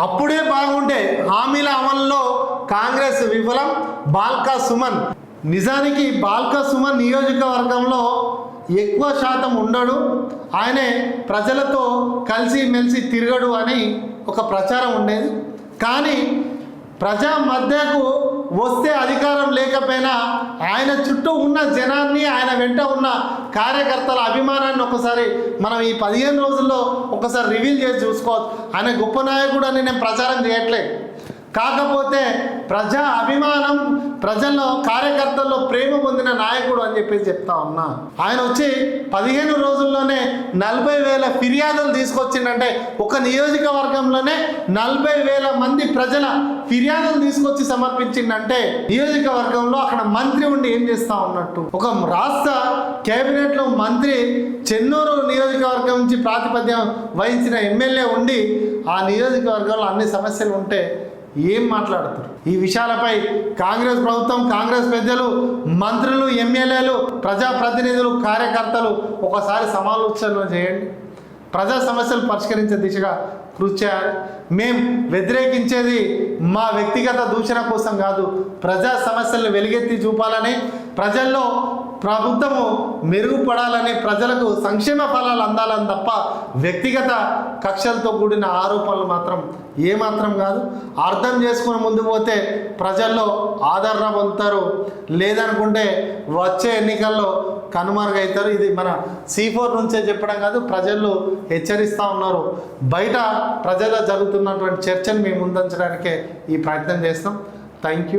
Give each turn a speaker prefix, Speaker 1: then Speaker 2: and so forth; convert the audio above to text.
Speaker 1: అప్పుడే బాగుండే హామీల అమల్లో కాంగ్రెస్ విఫలం. బాల్కా సుమన్. నిజానికి బాల్కా సుమన్ నియోజకవర్గంలో ఎక్కువ శాతం ఉండడు, ఆయనే ప్రజలతో కలిసి మెలిసి తిరగడు అని ఒక ప్రచారం ఉండేది. కానీ ప్రజా మధ్యకు వస్తే అధికారం లేకపోయినా ఆయన చుట్టూ ఉన్న జనాన్ని, ఆయన వెంట ఉన్న కార్యకర్తల అభిమానాన్ని ఒకసారి మనం ఈ 15 రోజుల్లో ఒకసారి రివీల్ చేసి చూసుకోవచ్చు. ఆయన గొప్ప నాయకుడు అని నేను ప్రచారం చేయట్లేదు, కాకపోతే ప్రజా అభిమానం, ప్రజల్లో కార్యకర్తల్లో ప్రేమ పొందిన నాయకుడు అని చెప్పేసి చెప్తా ఉన్నా. ఆయన వచ్చి 15 రోజుల్లోనే 40,000 ఫిర్యాదులు తీసుకొచ్చిందంటే, ఒక నియోజకవర్గంలోనే 40,000 మంది ప్రజల ఫిర్యాదులు తీసుకొచ్చి సమర్పించిందంటే, నియోజకవర్గంలో అక్కడ మంత్రి ఉండి ఏం చేస్తా ఉన్నట్టు. ఒక రాష్ట్ర కేబినెట్లో మంత్రి, చెన్నూరు నియోజకవర్గం నుంచి ప్రాతిపద్యం వహించిన ఎమ్మెల్యే ఉండి ఆ నియోజకవర్గంలో అన్ని సమస్యలు ఉంటే ఏం మాట్లాడుతారు? ఈ విషయాలపై కాంగ్రెస్ ప్రభుత్వం, కాంగ్రెస్ పెద్దలు, మంత్రులు, ఎమ్మెల్యేలు, ప్రజాప్రతినిధులు, కార్యకర్తలు ఒకసారి సమాలోచన చేయండి. ప్రజా సమస్యలు పరిష్కరించే దిశగా కృషి చేయాలి. మేము వ్యతిరేకించేది మా వ్యక్తిగత దూషణ కోసం కాదు, ప్రజా సమస్యలను వెలుగెత్తి చూపాలని, ప్రజల్లో ప్రభుత్వము మెరుగుపడాలని, ప్రజలకు సంక్షేమ ఫలాలు అందాలని తప్ప వ్యక్తిగత కక్షలతో కూడిన ఆరోపణలు మాత్రం ఏమాత్రం కాదు. అర్థం చేసుకుని ముందు పోతే ప్రజల్లో ఆదరణ పొందుతారు, లేదనుకుంటే వచ్చే ఎన్నికల్లో కనుమరుగవుతారు. ఇది మన C4 నుంచే చెప్పడం కాదు, ప్రజలు హెచ్చరిస్తూ ఉన్నారు. బయట ప్రజల్లో జరుగుతున్నటువంటి చర్చను మేము ముందుంచడానికే ఈ ప్రయత్నం చేస్తాం. Thank you.